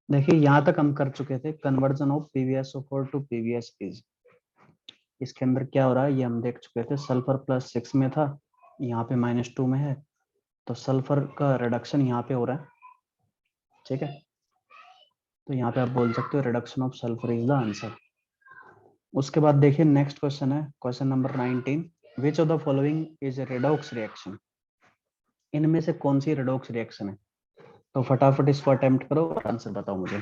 देखिए यहाँ तक हम कर चुके थे conversion of PbSO4 to PbS is. इसके अंदर क्या हो रहा है ये हम देख चुके थे। सल्फर +6 में था, यहाँ पे -2 में है, तो सल्फर का रिडक्शन यहाँ पे हो रहा है। ठीक है, तो यहाँ पे आप बोल सकते हो reduction of sulphur is the answer. उसके बाद देखिए नेक्स्ट क्वेश्चन है, question number 19। Which of the following is a redox reaction? इनमें से कौन सी रेडॉक्स रिएक्शन है? तो फटाफट इसको अटेम्प्ट करो और आंसर बताओ मुझे।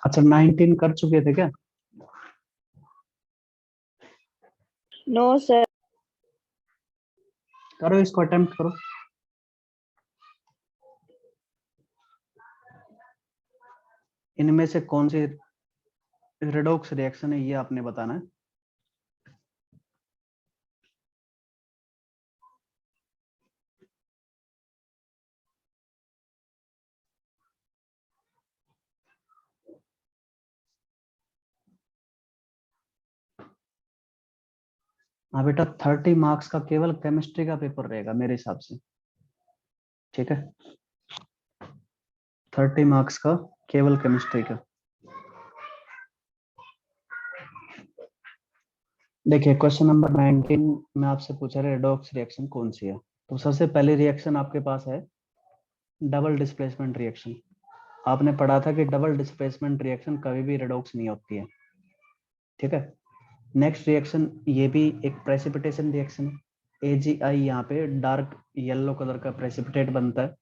अच्छा 19 कर चुके थे क्या? No sir. करो इसको अटेम्प्ट करो। इनमें से कौन सी रेडॉक्स रिएक्शन है ये आपने बताना है। हाँ बेटा 30 मार्क्स का केवल केमिस्ट्री का पेपर रहेगा मेरे हिसाब से। ठीक है, 30 मार्क्स का केवल केमिस्ट्री का। देखिए क्वेश्चन नंबर 19 में आपसे पूछा है रेडॉक्स रिएक्शन कौन सी है। तो सबसे पहले रिएक्शन आपके पास है डबल डिस्प्लेसमेंट रिएक्शन। आपने पढ़ा था कि डबल डिस्प्लेसमेंट रिएक्शन कभी भी रेडॉक्स नहीं होती है। ठीक है, नेक्स्ट रिएक्शन ये भी एक प्रेसिपिटेशन रिएक्शन है। AgI यहाँ पे डार्क येलो कलर का प्रेसिपिटेट बनता है।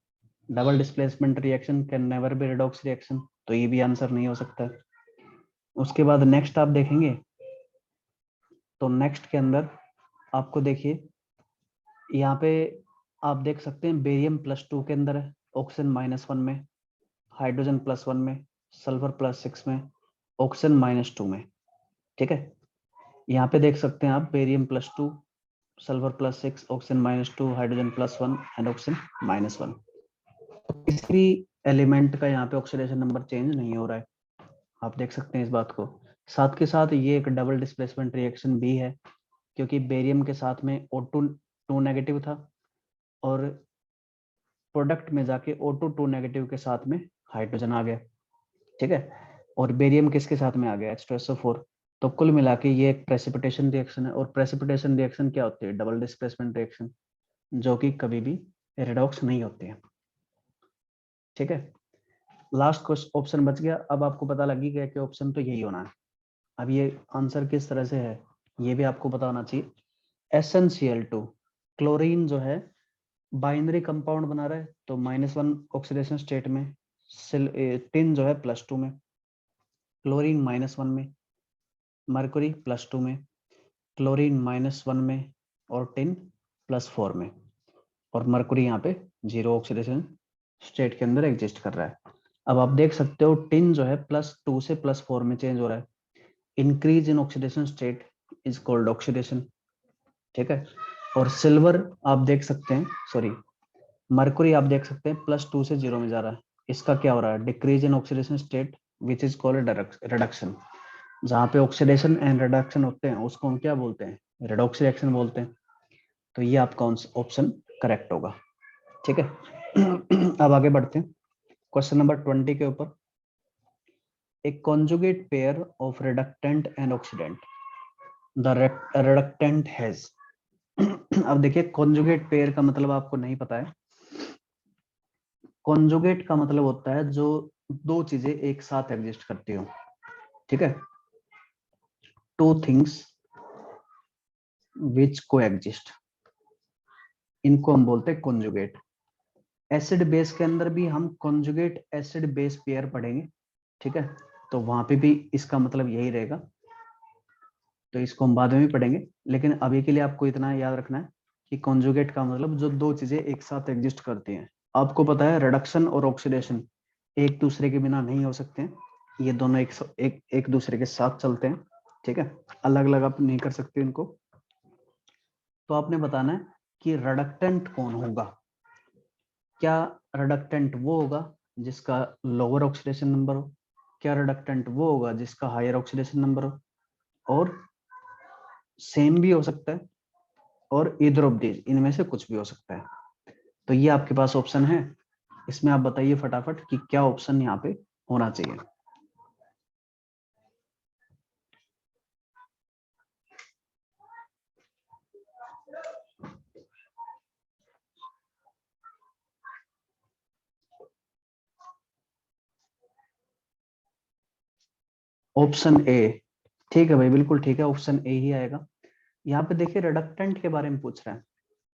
Double displacement reaction can never be redox reaction, तो ये भी आंसर नहीं हो सकता है। उसके बाद नेक्स्ट आप देखेंगे तो नेक्स्ट के अंदर आपको देखिए यहाँ पे आप देख सकते हैं बेरियम +2 के अंदर है, ऑक्सीजन -1 में, हाइड्रोजन +1 में, सल्फर +6 में, ऑक्सीजन -2 में। ठीक है, यहाँ पे देख सकते हैं आप barium +2, sulphur +6, oxygen -2, hydrogen +1 and oxygen -1। किसी भी एलिमेंट का यहाँ पे ऑक्सीडेशन नंबर चेंज नहीं हो रहा है, आप देख सकते हैं इस बात को। साथ के साथ ये एक डबल डिस्प्लेसमेंट रिएक्शन भी है, क्योंकि बेरियम के साथ में O2 2 नेगेटिव था और प्रोडक्ट में जाके O2 2 नेगेटिव के साथ में हाइड्रोजन आ गया। ठीक है, और बेरियम किसके साथ में आ गया? H2SO4। तो कुल मिला के ये एक प्रेसिपिटेशन रिएक्शन है, और प्रेसिपिटेशन रिएक्शन क्या होती है? डबल डिस्प्लेसमेंट रिएक्शन, जो कि कभी भी रेडॉक्स नहीं होते हैं। ठीक है, लास्ट क्वेश्चन ऑप्शन बच गया। अब आपको पता लगी गया कि ऑप्शन तो यही होना है। अब ये आंसर किस तरह से है ये भी आपको पता होना चाहिए। SnCl2 क्लोरीन जो है बाइनरी कंपाउंड बना रहा है, तो -1 ऑक्सीडेशन स्टेट में, टिन जो है +2 में, क्लोरीन -1 में, मरकुरी +2 में, क्लोरीन -1 में और टिन +4 में, और मरकुरी यहाँ पे 0 ऑक्सीडेशन स्टेट के अंदर एग्जिस्ट कर रहा है। अब आप देख सकते हो टिन जो है +2 से +4 में चेंज हो रहा है। Increase in oxidation state is called oxidation. ठीक है, और सिल्वर आप देख सकते हैं, सॉरी मरकुरी आप देख सकते हैं +2 से 0 में जा रहा है। इसका क्या हो रहा है? Decrease in oxidation state which is called reduction. जहाँ पे ऑक्सीडेशन एंड रिडक्शन होते हैं उसको हम क्या बोलते हैं? रेडॉक्स रिएक्शन बोलते हैं। तो ये आपका ऑप्शन करेक्ट होगा। ठीक है अब आगे बढ़ते हैं क्वेश्चन नंबर 20 के ऊपर। एक conjugate pair of reductant and oxidant, the reductant has. अब देखिए कॉन्जुगेट पेयर का मतलब आपको नहीं पता है। कॉन्जुगेट का मतलब होता है जो दो चीजें एक साथ एग्जिस्ट करती हो। ठीक है, टू थिंग्स विच को एग्जिस्ट, इनको हम बोलते हैं कॉन्जुगेट। एसिड बेस के अंदर भी हम कॉन्जुगेट एसिड बेस पेयर पढ़ेंगे। ठीक है, तो वहां पे भी इसका मतलब यही रहेगा, तो इसको हम बाद में भी पढ़ेंगे। लेकिन अभी के लिए आपको इतना याद रखना है कि कॉन्जुगेट का मतलब जो दो चीजें एक साथ एग्जिस्ट करती हैं। आपको पता है रिडक्शन और ऑक्सीडेशन एक दूसरे के बिना नहीं हो सकते हैं, ये दोनों एक दूसरे के साथ चलते हैं। ठीक है, अलग अलग आप नहीं कर सकते इनको। तो आपने बताना है कि रिडक्टेंट कौन होगा। क्या रिडक्टेंट वो होगा जिसका लोअर ऑक्सीडेशन नंबर हो, क्या रिडक्टेंट वो होगा जिसका हायर ऑक्सीडेशन नंबर हो, और सेम भी हो सकता है, और ईदर ऑफ दीज, इनमें से कुछ भी हो सकता है। तो ये आपके पास ऑप्शन है, इसमें आप बताइए फटाफट कि क्या ऑप्शन यहाँ पे होना चाहिए। ऑप्शन ए, ठीक है भाई, बिल्कुल ठीक है, ऑप्शन ए ही आएगा। यहाँ पे देखिए रिडक्टेंट के बारे में पूछ रहा है,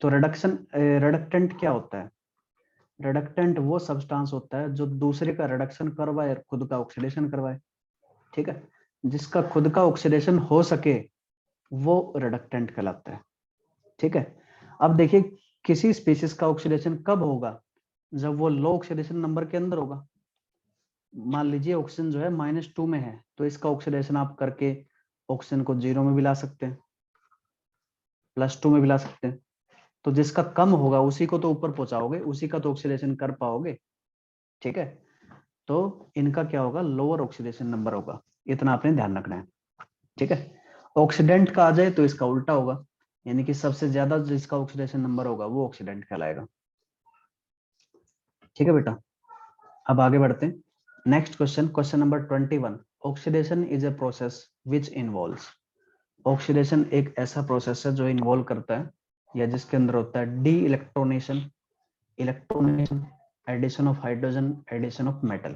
तो रिडक्टेंट क्या होता है? रिडक्टेंट वो सब्सटेंस होता है जो दूसरे का रिडक्शन करवाए और खुद का ऑक्सीडेशन करवाए, ठीक है। जिसका खुद का ऑक्सीडेशन हो सके वो रिडक्टेंट कहलाता है, ठीक है। अब देखिए किसी स्पीशीज का ऑक्सीडेशन कब होगा? जब वो लो ऑक्सीडेशन नंबर के अंदर होगा। मान लीजिए ऑक्सीजन जो है -2 में है, तो इसका ऑक्सीडेशन आप करके ऑक्सीजन को 0 में भी ला सकते हैं, +2 में भी ला सकते हैं। तो जिसका कम होगा उसी को तो ऊपर पहुंचाओगे, उसी का तो ऑक्सीडेशन कर पाओगे, ठीक है। तो इनका क्या होगा? लोअर ऑक्सीडेशन नंबर होगा, इतना आपने ध्यान रखना है, ठीक है। ऑक्सीडेंट का आ जाए तो इसका उल्टा होगा, यानी कि सबसे ज्यादा जिसका ऑक्सीडेशन नंबर होगा वो ऑक्सीडेंट कहलाएगा, ठीक है बेटा। अब आगे बढ़ते हैं। Next question, question number 21। Oxidation is a process which involves. Oxidation एक ऐसा प्रोसेस है जो इन्वॉल्व करता है या जिसके अंदर होता है de electronation, addition of hydrogen, addition of metal.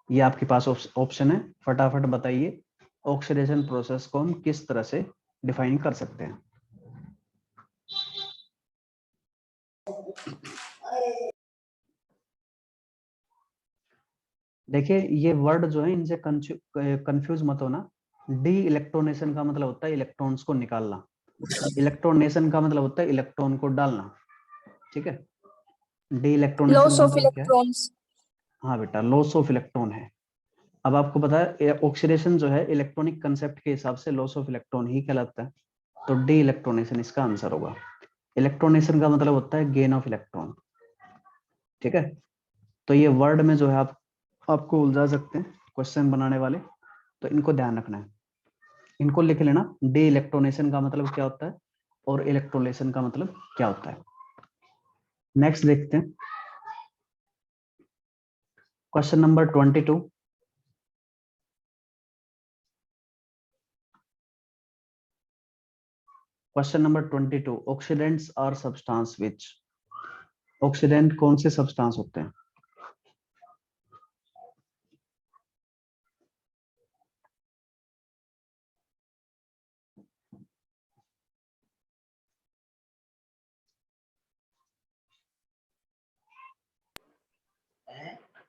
ये आपके पास ऑप्शन है, फटाफट बताइए ऑक्सीडेशन प्रोसेस को हम किस तरह से डिफाइन कर सकते हैं। देखिए ये वर्ड जो है इनसे कंफ्यूज मत होना। डी इलेक्ट्रोनेशन का मतलब होता है इलेक्ट्रॉन्स को निकालना, इलेक्ट्रोनेशन का मतलब होता है इलेक्ट्रॉन को डालना, ठीक है। डी इलेक्ट्रोनेशन Loss का of मतलब क्या है? electrons. हाँ बेटा, लॉस ऑफ इलेक्ट्रॉन है। अब आपको पता है ऑक्सीडेशन जो है इलेक्ट्रॉनिक कंसेप्ट के हिसाब से लॉस ऑफ इलेक्ट्रॉन ही कहलाता है, तो डी इलेक्ट्रोनेशन इसका आंसर होगा। इलेक्ट्रोनेशन का मतलब होता है गेन ऑफ इलेक्ट्रॉन, ठीक है। तो ये वर्ड में जो है आप आपको उलझा सकते हैं क्वेश्चन बनाने वाले, तो इनको ध्यान रखना है, इनको लिख लेना। डी इलेक्ट्रोनेशन का मतलब क्या होता है और इलेक्ट्रोलेशन का मतलब क्या होता है। नेक्स्ट देखते हैं, question number 22। Question number 22, oxidants are substance which. Oxidant कौन से सब्सटेंस होते हैं?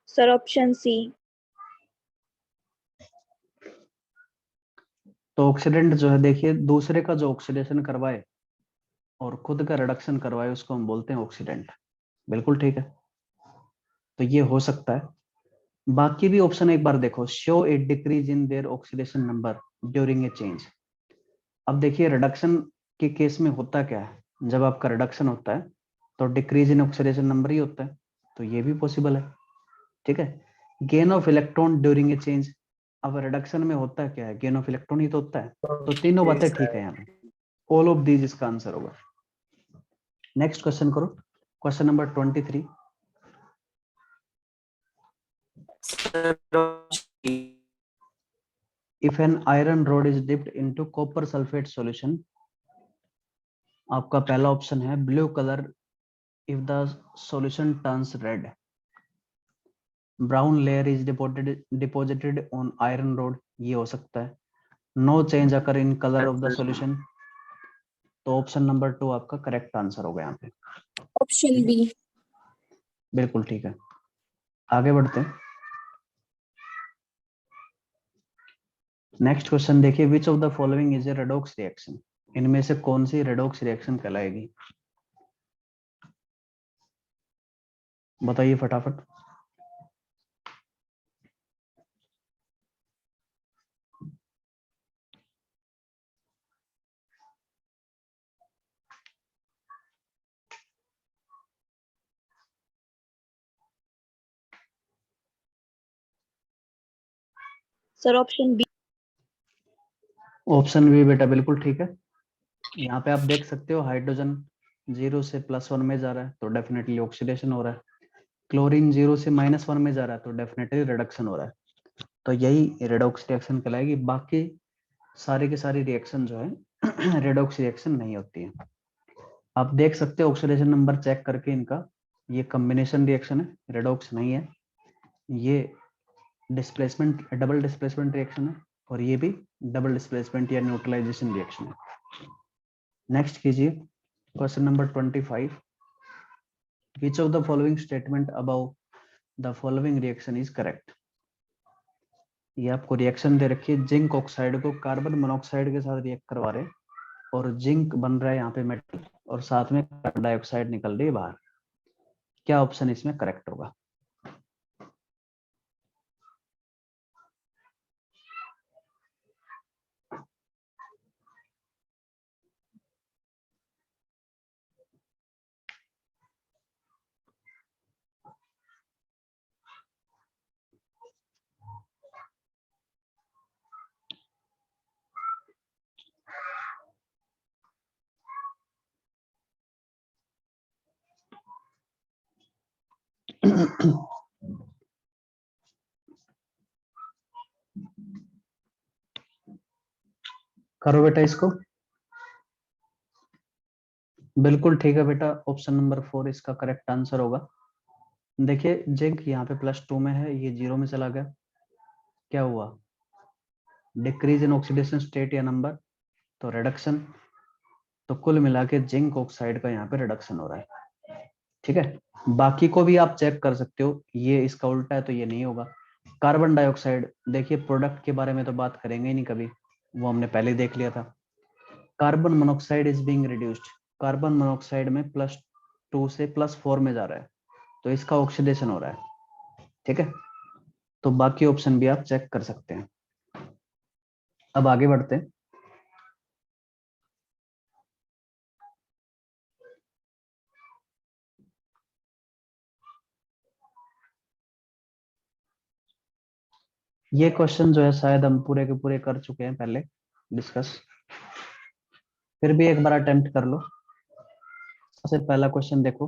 Sir, option C. तो ऑक्सीडेंट जो है देखिए दूसरे का जो ऑक्सीडेशन करवाए और खुद का रिडक्शन करवाए उसको हम बोलते हैं ऑक्सीडेंट, बिल्कुल ठीक है। तो ये हो सकता है। बाकी भी ऑप्शन एक बार देखो, show A decrease in their oxidation number during a change. अब देखिए रिडक्शन के केस में होता क्या है, जब आपका रिडक्शन होता है तो डिक्रीज इन ऑक्सीडेशन नंबर ही होता है, तो ये भी पॉसिबल है, ठीक है। Gain of electron during a change, अब रिडक्शन में होता क्या है, गेन ऑफ इलेक्ट्रॉन ही तो होता है, तो तीनों बातें ठीक है यहाँ पे, ऑल ऑफ दीज इसका आंसर होगा। नेक्स्ट क्वेश्चन करो, question number 23। If an iron rod is dipped into copper sulphate solution, आपका पहला ऑप्शन है blue colour if the solution turns red, brown layer is deposited on iron rod, ये हो सकता है, no change occur in colour of the solution. तो option number 2 आपका correct answer होगा यहाँ पे, Option B. बिल्कुल ठीक है। आगे बढ़ते हैं। नेक्स्ट क्वेश्चन देखिए, which of the following is a redox reaction. इनमें से कौन सी रेडॉक्स रिएक्शन कहलाएगी, बताइए फटाफट। Sir option B. Option B बेटा बिल्कुल ठीक है। यहाँ पे आप देख सकते हो हाइड्रोजन 0 से +1 में जा रहा है तो डेफिनेटली ऑक्सीडेशन हो रहा है, क्लोरीन 0 से -1 में जा रहा है तो डेफिनेटली रिडक्शन हो रहा है, तो यही रेडॉक्स रिएक्शन कहलाएगी। बाकी सारे के सारी रिएक्शन जो है रेडॉक्स रिएक्शन नहीं होती है। आप देख सकते हो ऑक्सीडेशन नंबर चेक करके इनका, ये कॉम्बिनेशन रिएक्शन है, रेडॉक्स नहीं है, ये डिस्प्लेसमेंट डबल डिस्प्लेसमेंट रिएक्शन है, और ये भी डबल डिस्प्लेसमेंट या न्यूट्रलाइजेशन रिएक्शन है। नेक्स्ट कीजिए question number 25। Which of the following statement about the following reaction is correct. ये आपको रिएक्शन दे रखी है, जिंक ऑक्साइड को कार्बन मोनोऑक्साइड के साथ रिएक्ट करवा रहे हैं और जिंक बन रहा है यहाँ पे मेटल और साथ में कार्बन डाइऑक्साइड निकल रही है बाहर। क्या ऑप्शन इसमें करेक्ट होगा? करो बेटा इसको। बिल्कुल ठीक है बेटा, ऑप्शन नंबर 4 इसका करेक्ट आंसर होगा। देखिए जिंक यहाँ पे +2 में है, ये 0 में चला गया, क्या हुआ? डिक्रीज इन ऑक्सीडेशन स्टेट या नंबर, तो रिडक्शन। तो कुल मिला के जिंक ऑक्साइड का यहाँ पे रिडक्शन हो रहा है, ठीक है। बाकी को भी आप चेक कर सकते हो, ये इसका उल्टा है तो ये नहीं होगा। कार्बन डाइऑक्साइड, देखिए प्रोडक्ट के बारे में तो बात करेंगे ही नहीं कभी, वो हमने पहले ही देख लिया था। Carbon monoxide is being reduced, carbon monoxide में +2 से +4 में जा रहा है तो इसका ऑक्सीडेशन हो रहा है, ठीक है। तो बाकी ऑप्शन भी आप चेक कर सकते हैं। अब आगे बढ़ते हैं। ये क्वेश्चन जो है शायद हम पूरे के पूरे कर चुके हैं पहले डिस्कस, फिर भी एक बार अटेम्प्ट कर लो। सबसे पहला क्वेश्चन देखो,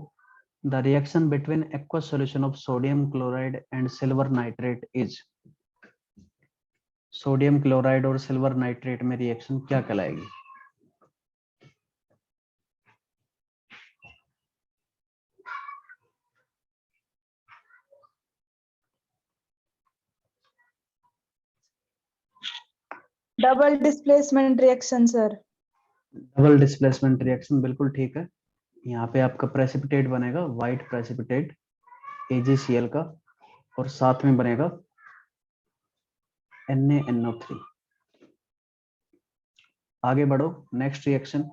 the reaction between aqueous solution of sodium chloride and silver nitrate is. Sodium chloride और सिल्वर नाइट्रेट में रिएक्शन क्या कहलाएगी? Double displacement reaction sir. Double displacement reaction बिल्कुल ठीक है। यहाँ पे आपका प्रेसिपिटेट बनेगा व्हाइट प्रेसिपिटेट AgCl का, और साथ में बनेगा NaNO3। आगे बढ़ो, नेक्स्ट रिएक्शन।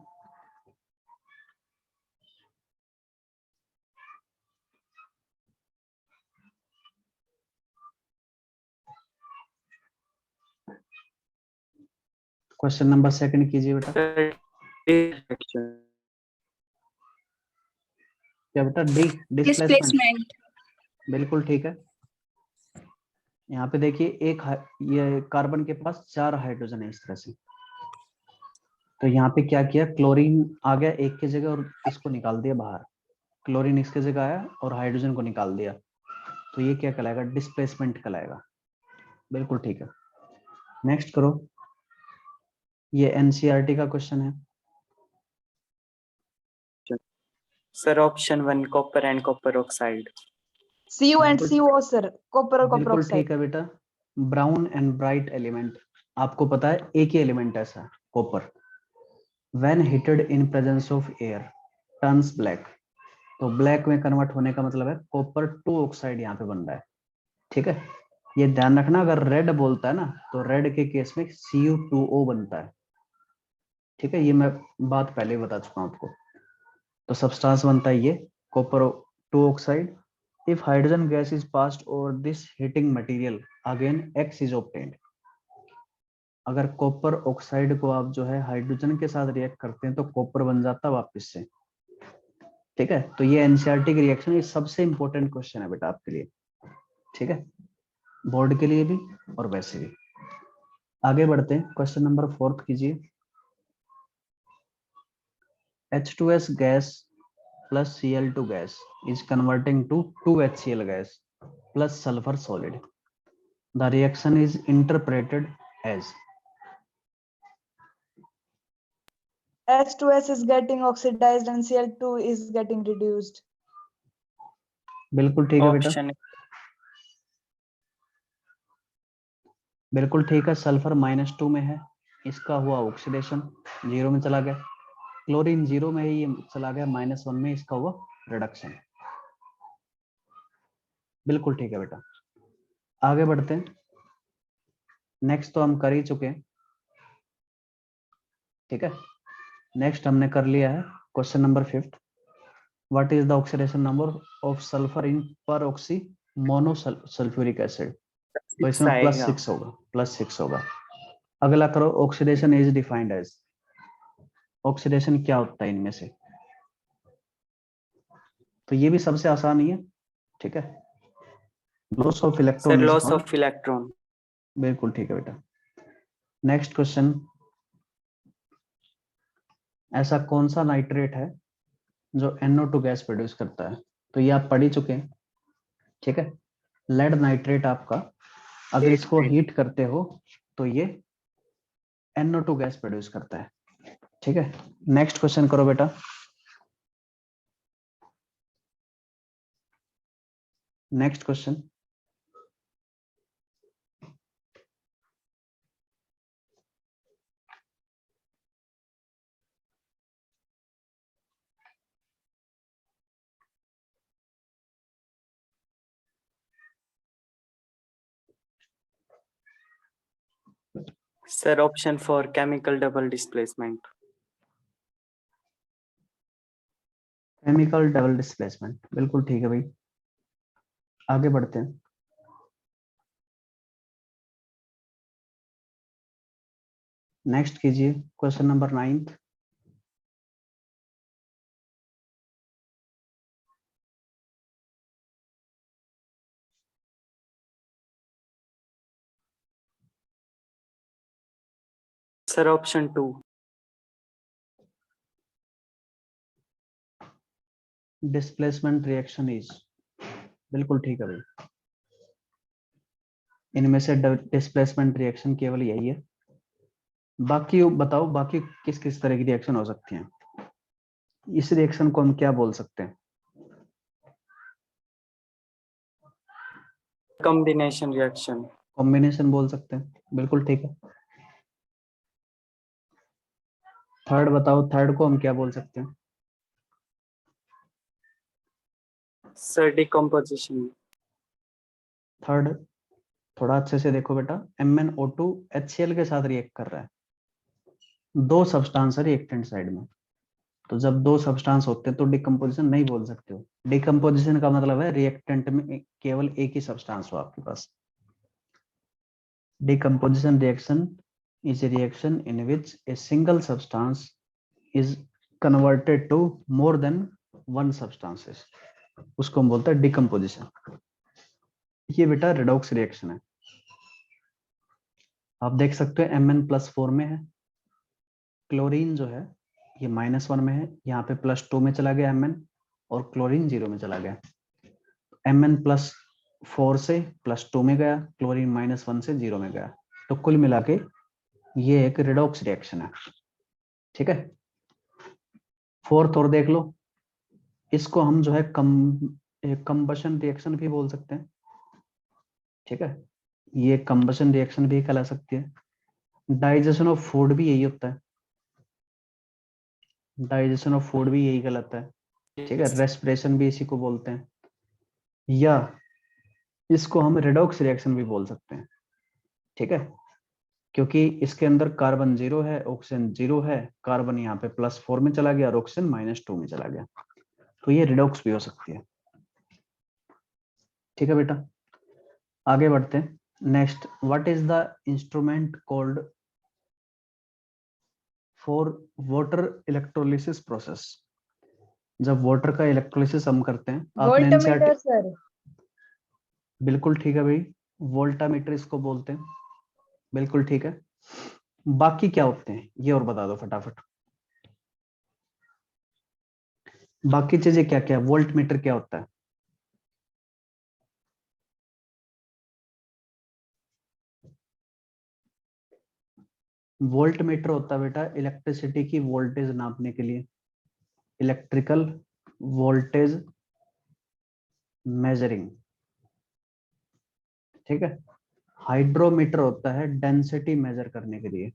क्वेश्चन नंबर 2 कीजिए बेटा। क्या बेटा? D displacement, displacement. बिल्कुल ठीक है। यहाँ पे देखिए ये कार्बन के पास 4 हाइड्रोजन है इस तरह से, तो यहाँ पे क्या किया, क्लोरीन आ गया एक की जगह और इसको निकाल दिया बाहर, क्लोरीन इसके जगह आया और हाइड्रोजन को निकाल दिया, तो ये क्या कहलाएगा? डिस्प्लेसमेंट कहलाएगा, बिल्कुल ठीक है। नेक्स्ट करो, ये NCERT का क्वेश्चन है। Sir option 1 copper and copper oxide. Cu and CO sir, copper और कॉपर बिल्कुल ऑक्साइड। ठीक है बेटा। ब्राउन एंड ब्राइट एलिमेंट, आपको पता है एक ही एलिमेंट ऐसा copper, when heated in presence of air turns black, तो ब्लैक में कन्वर्ट होने का मतलब है कॉपर 2 ऑक्साइड यहाँ पे बन रहा है, ठीक है। ये ध्यान रखना, अगर रेड बोलता है ना तो रेड के केस में Cu2O बनता है, ठीक है। ये मैं बात पहले ही बता चुका हूँ आपको। तो सब्सटेंस बनता है ये copper 2 oxide. If hydrogen gas is passed over this heating material again X is obtained. अगर कॉपर ऑक्साइड को आप जो है हाइड्रोजन के साथ रिएक्ट करते हैं तो कॉपर बन जाता है वापस से, ठीक है। तो ये NCERT की रिएक्शन, ये सबसे इंपॉर्टेंट क्वेश्चन है बेटा आपके लिए, ठीक है, बोर्ड के लिए भी और वैसे भी। आगे बढ़ते हैं, क्वेश्चन नंबर 4 कीजिए। H2S gas plus Cl2 gas is converting to 2HCl gas plus sulfur solid. The reaction is interpreted as H2S is getting oxidized and Cl2 is getting reduced. बिल्कुल ठीक है बेटा, Option बिल्कुल ठीक है। सल्फर -2 में है, इसका हुआ ऑक्सीडेशन, 0 में चला गया। क्लोरीन 0 में है, ये चला गया -1 में, इसका हुआ रिडक्शन। बिल्कुल ठीक है बेटा। आगे बढ़ते हैं, नेक्स्ट तो हम कर ही चुके हैं, ठीक है। नेक्स्ट हमने कर लिया है question number 5। What is the oxidation number of sulphur in पर ऑक्सी मोनो सल्फ्यूरिक एसिड? तो इसमें आएगा। +6 होगा, +6 होगा। अगला करो, oxidation is defined as. Oxidation क्या होता है इनमें से? तो ये भी सबसे आसान ही है, ठीक है। Loss of sir electron is loss found. Of electron. बिल्कुल ठीक है बेटा। नेक्स्ट क्वेश्चन, ऐसा कौन सा नाइट्रेट है जो NO2 गैस प्रोड्यूस करता है? तो ये आप पढ़ ही चुके हैं, ठीक है। लेड नाइट्रेट आपका, अगर इसको हीट करते हो तो ये NO2 गैस प्रोड्यूस करता है, ठीक है। नेक्स्ट क्वेश्चन करो बेटा। Next question, sir option 4 chemical double displacement. Chemical double displacement, बिल्कुल ठीक है भाई। आगे बढ़ते हैं, नेक्स्ट कीजिए question number 9। Sir option 2। Displacement reaction is, बिल्कुल ठीक है भाई। इनमें से डिस्प्लेसमेंट रिएक्शन केवल यही है। बाकी बताओ, बाकी किस किस तरह की रिएक्शन हो सकती हैं? इस रिएक्शन को हम क्या बोल सकते हैं? Combination reaction. कॉम्बिनेशन बोल सकते हैं, बिल्कुल ठीक है। थर्ड बताओ, थर्ड को हम क्या बोल सकते हैं? Sir decomposition. थर्ड थोड़ा अच्छे से देखो बेटा, MnO2 HCl के साथ रिएक्ट कर रहा है, दो सब्सटेंस है रिएक्टेंट साइड में। तो जब दो सब्सटेंस होते हैं तो डिकम्पोजिशन नहीं बोल सकते हो। डिकम्पोजिशन का मतलब है रिएक्टेंट में केवल एक ही सब्सटेंस हो आपके पास। Decomposition reaction is a reaction in which a single substance is converted to more than one substances, उसको हम बोलते हैं डिकम्पोजिशन। ये बेटा रिडॉक्स रिएक्शन है। आप देख सकते हो Mn+4 में है, क्लोरीन जो है ये -1 में है, यहाँ पे +2 में चला गया Mn, और क्लोरीन 0 में चला गया। Mn+4 से +2 में गया, क्लोरीन -1 से 0 में गया, तो कुल मिला के ये एक रिडॉक्स रिएक्शन है, ठीक है। फोर्थ और देख लो, इसको हम जो है कंबशन रिएक्शन भी बोल सकते हैं, ठीक है। ये कंबशन रिएक्शन भी कहला सकती है। डाइजेशन ऑफ फूड भी यही होता है, डाइजेशन ऑफ फूड भी यही कहलाता है, ठीक है। रेस्पिरेशन भी इसी को बोलते हैं, या इसको हम रिडॉक्स रिएक्शन भी बोल सकते हैं, ठीक है। क्योंकि इसके अंदर कार्बन 0 है, ऑक्सीजन 0 है, कार्बन यहाँ पे +4 में चला गया और ऑक्सीजन -2 में चला गया, तो ये रिडॉक्स भी हो सकती है, ठीक है बेटा। आगे बढ़ते हैं, next, what is the instrument called for water electrolysis process? जब वाटर का इलेक्ट्रोलिसिस हम करते हैं, आपने Voltmeter, sir. बिल्कुल ठीक है भाई, वोल्टामीटर इसको बोलते हैं, बिल्कुल ठीक है। बाकी क्या होते हैं ये और बता दो फटाफट। बाकी चीजें क्या क्या, वोल्ट मीटर क्या होता है? वोल्ट मीटर होता है बेटा इलेक्ट्रिसिटी की वोल्टेज नापने के लिए, इलेक्ट्रिकल वोल्टेज मेजरिंग, ठीक है। हाइड्रोमीटर होता है डेंसिटी मेजर करने के लिए,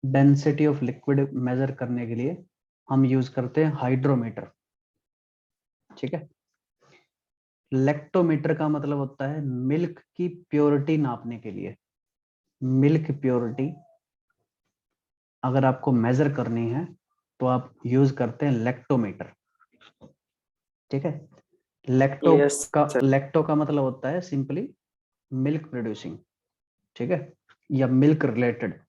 डेंसिटी ऑफ लिक्विड मेजर करने के लिए हम यूज करते हैं हाइड्रोमीटर, ठीक है। लेक्टोमीटर का मतलब होता है मिल्क की प्योरिटी नापने के लिए, मिल्क प्योरिटी अगर आपको मेजर करनी है तो आप यूज करते हैं लेक्टोमीटर, ठीक है। Yes, sir. लेक्टो का मतलब होता है सिंपली मिल्क प्रोड्यूसिंग, ठीक है, या मिल्क रिलेटेड।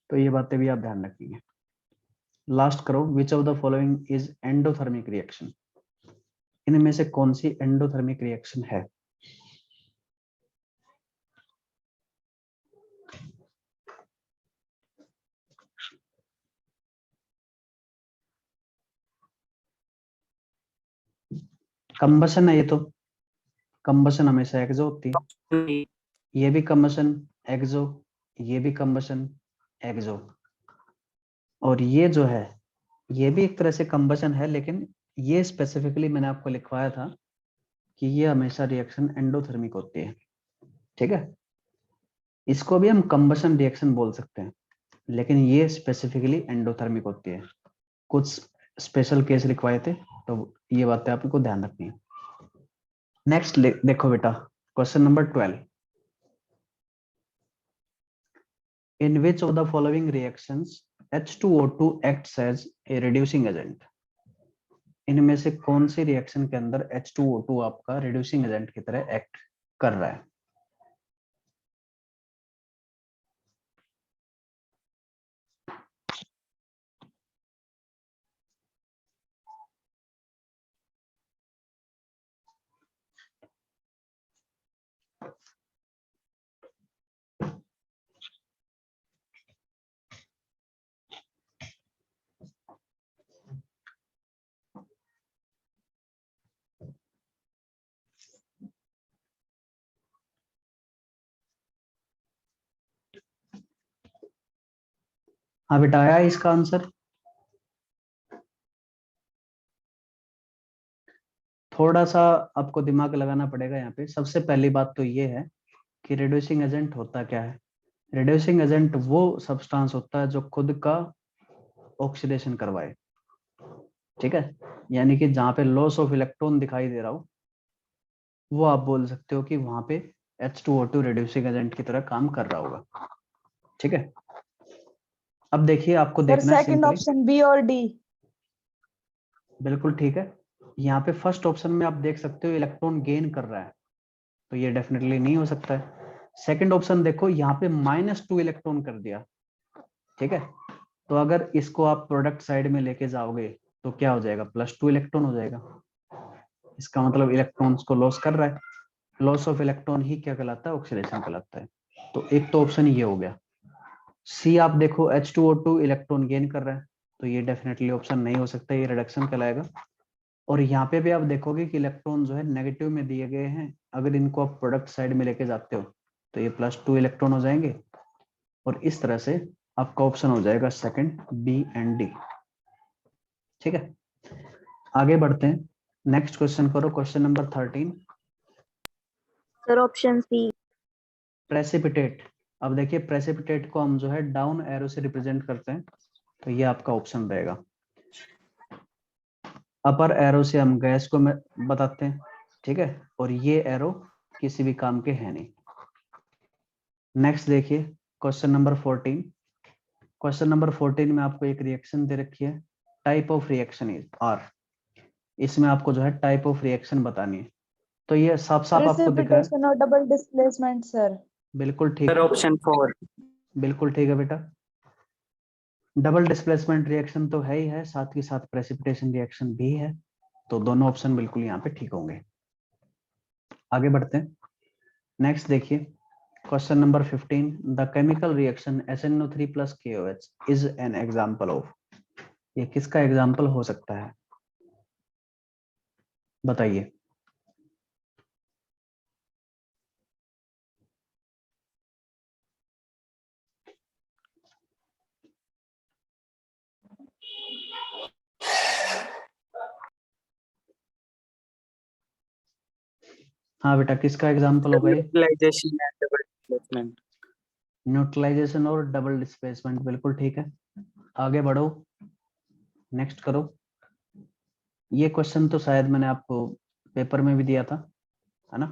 तो ये बातें भी आप ध्यान रखिए। लास्ट करो, विच of the following is endothermic reaction, इनमें से कौन सी एंडोथर्मिक रिएक्शन है? कंबशन है ये तो, कंबशन हमेशा एक्सो होती है, ये भी कंबशन एक्सो, ये भी कंबशन एक्सो, और ये जो है ये भी एक तरह से कंबशन है, लेकिन ये स्पेसिफिकली मैंने आपको लिखवाया था कि ये हमेशा रिएक्शन एंडोथर्मिक होती है, ठीक है। इसको भी हम कंबशन रिएक्शन बोल सकते हैं, लेकिन ये स्पेसिफिकली एंडोथर्मिक होती है। कुछ स्पेशल केस लिखवाए थे, तो ये बातें आपको ध्यान रखनी है। नेक्स्ट देखो बेटा, question number 12, in which of the following reactions H2O2 acts as a reducing agent, इनमें से कौन सी रिएक्शन के अंदर H2O2 आपका रिड्यूसिंग एजेंट की तरह एक्ट कर रहा है? हाँ बेटा, आया इसका आंसर? थोड़ा सा आपको दिमाग लगाना पड़ेगा यहाँ पे। सबसे पहली बात तो ये है कि रिड्यूसिंग एजेंट होता क्या है। रिड्यूसिंग एजेंट वो सब्सटेंस होता है जो खुद का ऑक्सीडेशन करवाए, ठीक है। यानी कि जहाँ पे लॉस ऑफ इलेक्ट्रॉन दिखाई दे रहा हो, वो आप बोल सकते हो कि वहां पे H2O2 रिड्यूसिंग एजेंट की तरह काम कर रहा होगा, ठीक है। अब देखिए, आपको सर देखना है सेकंड सिंपली, ऑप्शन बी और डी। बिल्कुल ठीक है। यहाँ पे फर्स्ट ऑप्शन में आप देख सकते हो इलेक्ट्रॉन गेन कर रहा है, तो ये डेफिनेटली नहीं हो सकता है। सेकंड ऑप्शन देखो, यहाँ पे -2 इलेक्ट्रॉन कर दिया, ठीक है। तो अगर इसको आप प्रोडक्ट साइड में लेके जाओगे तो क्या हो जाएगा, +2 इलेक्ट्रॉन हो जाएगा। इसका मतलब इलेक्ट्रॉन्स को लॉस कर रहा है। लॉस ऑफ इलेक्ट्रॉन ही क्या कहलाता है, ऑक्सीडेशन कहलाता है। तो एक तो ऑप्शन ये हो गया। सी आप देखो, H2O2 इलेक्ट्रॉन गेन कर रहा है, तो ये डेफिनेटली ऑप्शन नहीं हो सकता, ये रिडक्शन कहलाएगा। और यहाँ पे भी आप देखोगे कि इलेक्ट्रॉन जो है नेगेटिव में दिए गए हैं, अगर इनको आप प्रोडक्ट साइड में लेके जाते हो तो ये +2 इलेक्ट्रॉन हो जाएंगे, और इस तरह से आपका ऑप्शन हो जाएगा सेकंड, बी एंड डी, ठीक है। आगे बढ़ते हैं, नेक्स्ट क्वेश्चन करो, question number 13, sir option C. Precipitate. अब देखिए, प्रेसिपिटेट को हम जो है डाउन एरो से रिप्रेजेंट करते हैं, तो ये आपका ऑप्शन रहेगा। अपर एरो से हम गैस को बताते हैं, ठीक है, और ये एरो किसी भी काम के है नहीं। नेक्स्ट देखिए, क्वेश्चन नंबर 14, क्वेश्चन नंबर 14 में आपको एक रिएक्शन दे रखी है, type of reaction is are. इसमें आपको जो है टाइप ऑफ रिएक्शन बतानी है, तो ये साफ साफ आपको दिख रहा है। प्रेसिपिटेशन और डबल डिस्प्लेसमेंट सर। बिल्कुल ठीक Sir, है, option 4. बिल्कुल ठीक है बेटा। डबल डिस्प्लेसमेंट रिएक्शन तो है ही है, साथ ही साथ प्रेसिपिटेशन रिएक्शन भी है, तो दोनों ऑप्शन बिल्कुल यहाँ पे ठीक होंगे। आगे बढ़ते हैं, नेक्स्ट देखिए, Question number 15. The chemical reaction SNO3 plus KOH is an example of. ये किसका एग्जाम्पल हो सकता है, बताइए। हाँ बेटा, किसका एग्जाम्पल होगा ये? Neutralization and double displacement. Neutralization और डबल डिस्प्लेसमेंट, बिल्कुल ठीक है। आगे बढ़ो, नेक्स्ट करो। ये क्वेश्चन तो शायद मैंने आपको पेपर में भी दिया था, है ना?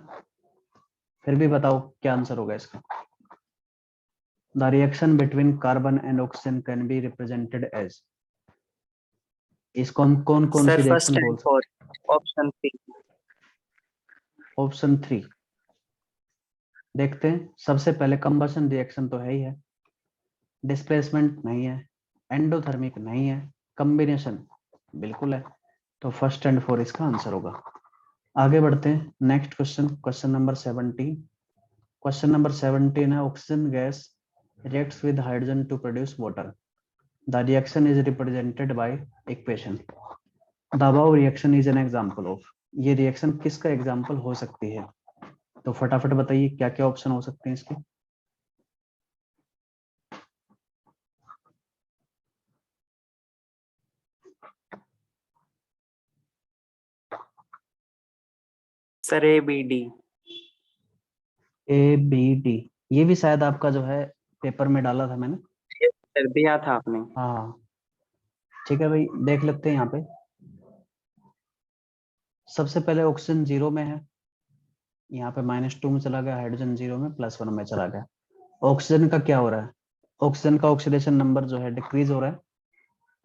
फिर भी बताओ क्या आंसर होगा इसका। The reaction between carbon and oxygen can be represented as. इसको हम कौन कौन Sir, C first reaction and बोल सकते? fourth. Option 3. ऑप्शन 3 देखते हैं। सबसे पहले कंबशन रिएक्शन तो है ही है, डिस्प्लेसमेंट नहीं है, एंडोथर्मिक नहीं है, कॉम्बिनेशन बिल्कुल है। तो फर्स्ट एंड फोर इसका आंसर होगा। आगे बढ़ते हैं, next question, question number 17। Question number 17 है, oxygen gas reacts with hydrogen to produce water. The reaction is represented by equation. The above reaction is an example of. ये रिएक्शन किसका example हो सकती है? तो फटाफट बताइए क्या क्या ऑप्शन हो सकते हैं इसके। Sir, A, B, D. A B D, ये भी शायद आपका जो है पेपर में डाला था मैंने। Sir, दिया था आपने। हाँ ठीक है भाई, देख लेते हैं यहाँ पे। सबसे पहले ऑक्सीजन जीरो में है, यहाँ पे -2 में चला गया, हाइड्रोजन जीरो में +1 में चला गया। ऑक्सीजन का क्या हो रहा है? ऑक्सीजन का ऑक्सीडेशन नंबर जो है डिक्रीज हो रहा है,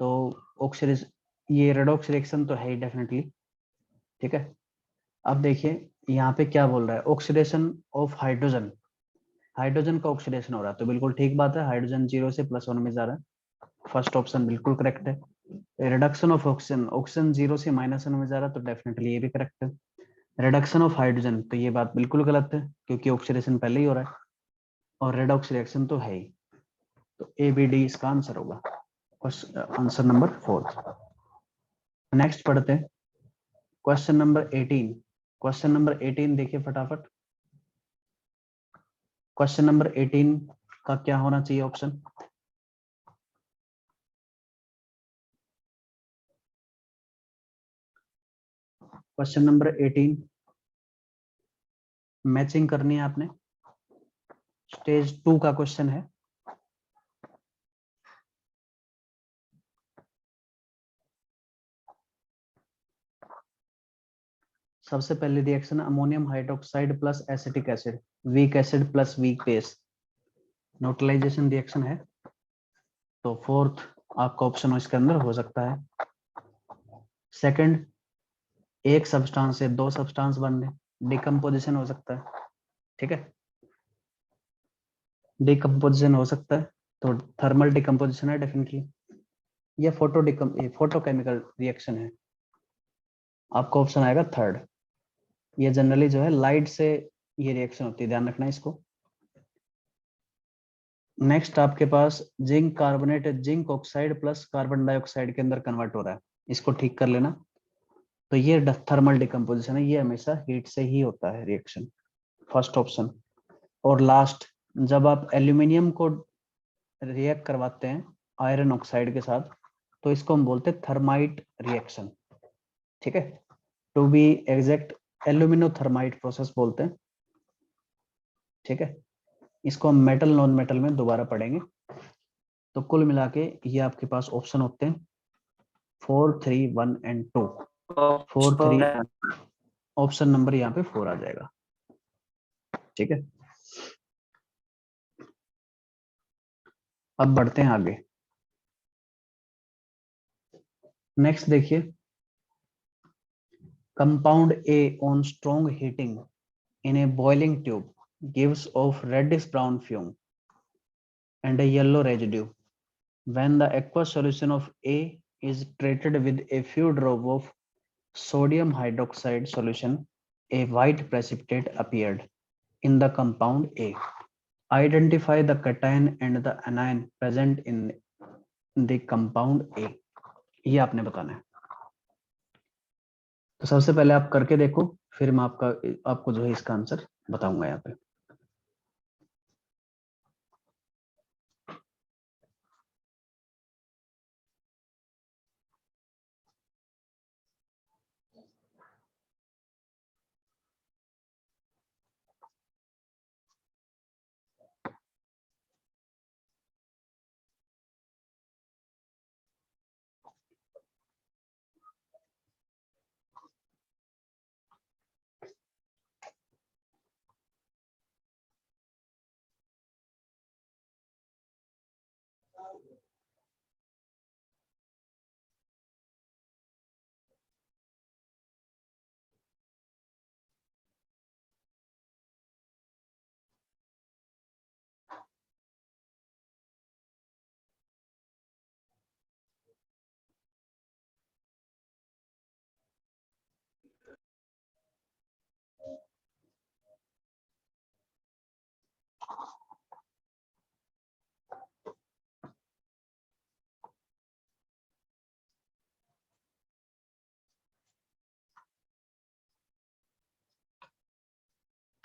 तो ऑक्सीडेशन, ये रेडॉक्स रिएक्शन तो है ही डेफिनेटली, ठीक है। अब देखिए यहाँ पे क्या बोल रहा है, ऑक्सीडेशन ऑफ हाइड्रोजन, हाइड्रोजन का ऑक्सीडेशन हो रहा है, तो बिल्कुल ठीक बात है, हाइड्रोजन जीरो से +1 में जा रहा है, फर्स्ट ऑप्शन बिल्कुल करेक्ट है। Reduction of oxygen, oxygen zero से -1 में जा रहा है, तो डेफिनेटली ये भी करेक्ट है। रिडक्शन ऑफ हाइड्रोजन, तो ये बात बिल्कुल गलत है क्योंकि ऑक्सीडेशन पहले ही हो रहा है, और रेडॉक्स रिएक्शन तो है ही, तो ए बी डी इसका आंसर होगा, आंसर नंबर 4। नेक्स्ट पढ़ते हैं, क्वेश्चन नंबर 18। क्वेश्चन नंबर 18 देखिए फटाफट। क्वेश्चन नंबर 18 का क्या होना चाहिए ऑप्शन? क्वेश्चन नंबर 18 मैचिंग करनी है आपने, स्टेज 2 का क्वेश्चन है। सबसे पहले reaction ammonium hydroxide plus acetic acid, weak acid plus weak base, neutralization reaction है, तो फोर्थ आपका ऑप्शन इसके अंदर हो सकता है। सेकंड, एक सब्सटेंस से दो सब्सटेंस बनने, डिकम्पोजिशन हो सकता है, ठीक है, डिकम्पोजिशन हो सकता है, तो थर्मल डिकम्पोजिशन है डेफिनेटली, या फोटोकेमिकल रिएक्शन है, आपका ऑप्शन आएगा थर्ड। ये जनरली जो है लाइट से ये रिएक्शन होती है, ध्यान रखना इसको। नेक्स्ट आपके पास zinc carbonate, zinc oxide plus carbon dioxide के अंदर कन्वर्ट हो रहा है, इसको ठीक कर लेना। तो ये थर्मल डिकम्पोजिशन है, ये हमेशा हीट से ही होता है रिएक्शन, फर्स्ट ऑप्शन। और लास्ट, जब आप एल्यूमिनियम को रिएक्ट करवाते हैं आयरन ऑक्साइड के साथ, तो इसको हम बोलते हैं थर्माइट रिएक्शन, ठीक है, to be exact aluminothermite process बोलते हैं, ठीक है। इसको हम मेटल नॉन मेटल में दोबारा पढ़ेंगे। तो कुल मिला के ये आपके पास ऑप्शन होते हैं 4, 3, 1 एंड 2। 4, 3, ऑप्शन नंबर यहाँ पे 4 आ जाएगा, ठीक है। अब बढ़ते हैं आगे। नेक्स्ट देखिए, compound A on strong heating in a boiling tube gives off reddish brown fume and a yellow residue. When the aqueous solution of A is treated with a few drops of sodium hydroxide solution, a white precipitate appeared in the compound A. Identify the cation and the anion present in the compound A, ये आपने बताना है। तो सबसे पहले आप करके देखो, फिर मैं आपको जो है इसका आंसर बताऊंगा यहाँ पे।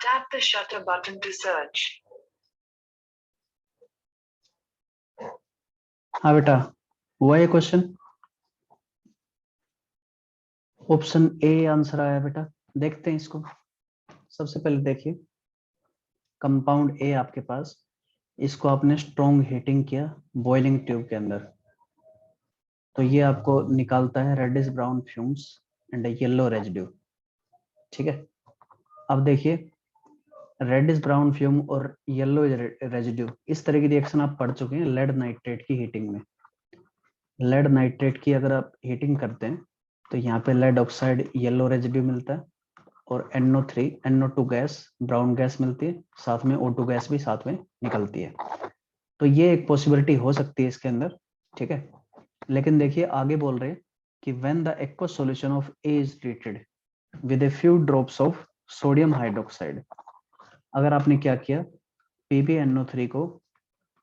Tap the shutter button to search. हाँ बेटा, हुआ ये क्वेश्चन? ऑप्शन ए आंसर आया बेटा। देखते हैं इसको। सबसे पहले देखिए, कंपाउंड ए आपके पास, इसको आपने स्ट्रॉन्ग हीटिंग किया बॉइलिंग ट्यूब के अंदर, तो ये आपको निकालता है reddish brown fumes and yellow residue. ठीक है, अब देखिए रेडिश ब्राउन फ्यूम और येलो रेजिड्यू, इस तरह की रिएक्शन आप पढ़ चुके हैं लेड नाइट्रेट की हीटिंग में। लेड नाइट्रेट की अगर आप हीटिंग करते हैं तो यहाँ पे लेड ऑक्साइड येलो रेजिड्यू मिलता है और NO3 NO2 gas brown gas मिलती है, साथ में O2 गैस भी साथ में निकलती है। तो ये एक पॉसिबिलिटी हो सकती है इसके अंदर। ठीक है, लेकिन देखिए आगे बोल रहे हैं कि when the aqueous solution of A is treated with a few drops of sodium hydroxide, अगर आपने क्या किया, PbNO3 को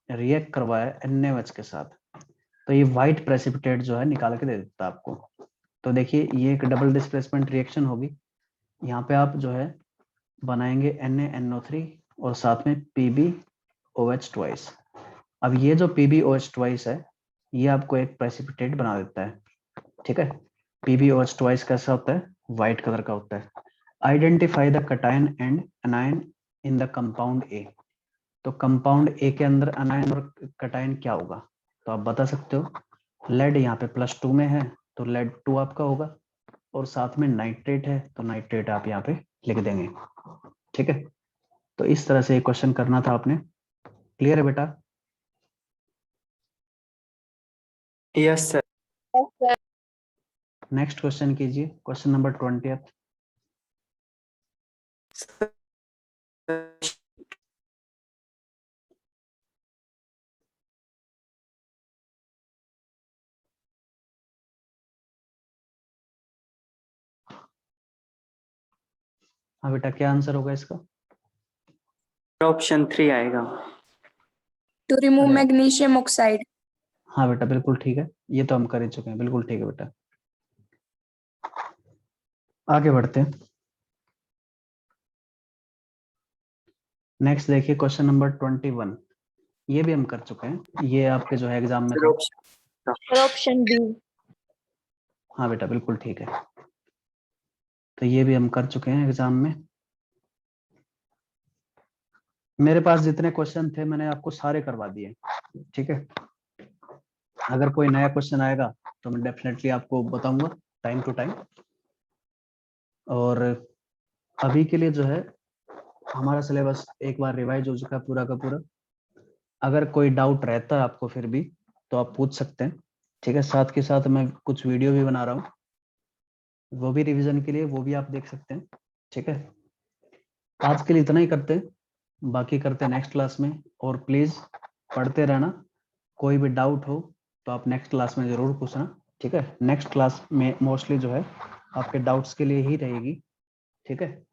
रिएक्ट करवाया NaOH के साथ, तो ये व्हाइट प्रेसिपिटेट जो है निकाल के दे देता है आपको। तो देखिए ये एक डबल डिस्प्लेसमेंट रिएक्शन होगी। यहाँ पे आप जो है बनाएंगे NaNO3 और साथ में PbOH ट्वाइस। अब ये जो PbOH ट्वाइस है ये आपको एक प्रेसिपिटेट बना देता है। ठीक है, PbOH ट्वाइस कैसा होता है, व्हाइट कलर का होता है। Identify the cation and anion in the compound A, तो कंपाउंड ए के अंदर एनायन और कैटायन क्या होगा, तो आप बता सकते हो। लेड यहाँ पे +2 में है तो लेड 2 आपका होगा, और साथ में नाइट्रेट है तो नाइट्रेट आप यहाँ पे लिख देंगे। ठीक है, तो इस तरह से क्वेश्चन करना था आपने। क्लियर है बेटा? Yes, sir. Yes, sir. Next question कीजिए, क्वेश्चन नंबर 20th। हाँ बेटा, क्या आंसर होगा इसका? ऑप्शन 3 आएगा। To remove अरे magnesium oxide. हाँ बेटा, बिल्कुल ठीक है, ये तो हम कर ही चुके हैं, बिल्कुल ठीक है बेटा। आगे बढ़ते हैं। नेक्स्ट देखिए क्वेश्चन नंबर 21, ये भी हम कर चुके हैं, ये आपके जो है एग्जाम में सर था। Option Sir, option B. हाँ बेटा, बिल्कुल ठीक है, तो ये भी हम कर चुके हैं एग्जाम में। मेरे पास जितने क्वेश्चन थे मैंने आपको सारे करवा दिए। ठीक है, अगर कोई नया क्वेश्चन आएगा तो मैं डेफिनेटली आपको बताऊंगा टाइम टू टाइम। और अभी के लिए जो है हमारा सिलेबस एक बार रिवाइज हो चुका है पूरा का पूरा। अगर कोई डाउट रहता है आपको फिर भी तो आप पूछ सकते हैं। ठीक है, साथ के साथ मैं कुछ वीडियो भी बना रहा हूँ, वो भी रिवीजन के लिए, वो भी आप देख सकते हैं। ठीक है, आज के लिए इतना ही करते हैं, बाकी करते हैं नेक्स्ट क्लास में। और प्लीज पढ़ते रहना, कोई भी डाउट हो तो आप नेक्स्ट क्लास में जरूर पूछना। ठीक है, नेक्स्ट क्लास में मोस्टली जो है आपके डाउट्स के लिए ही रहेगी। ठीक है,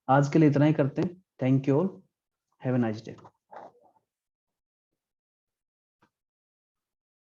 आज के लिए इतना ही करते हैं। Thank you all, have a nice day.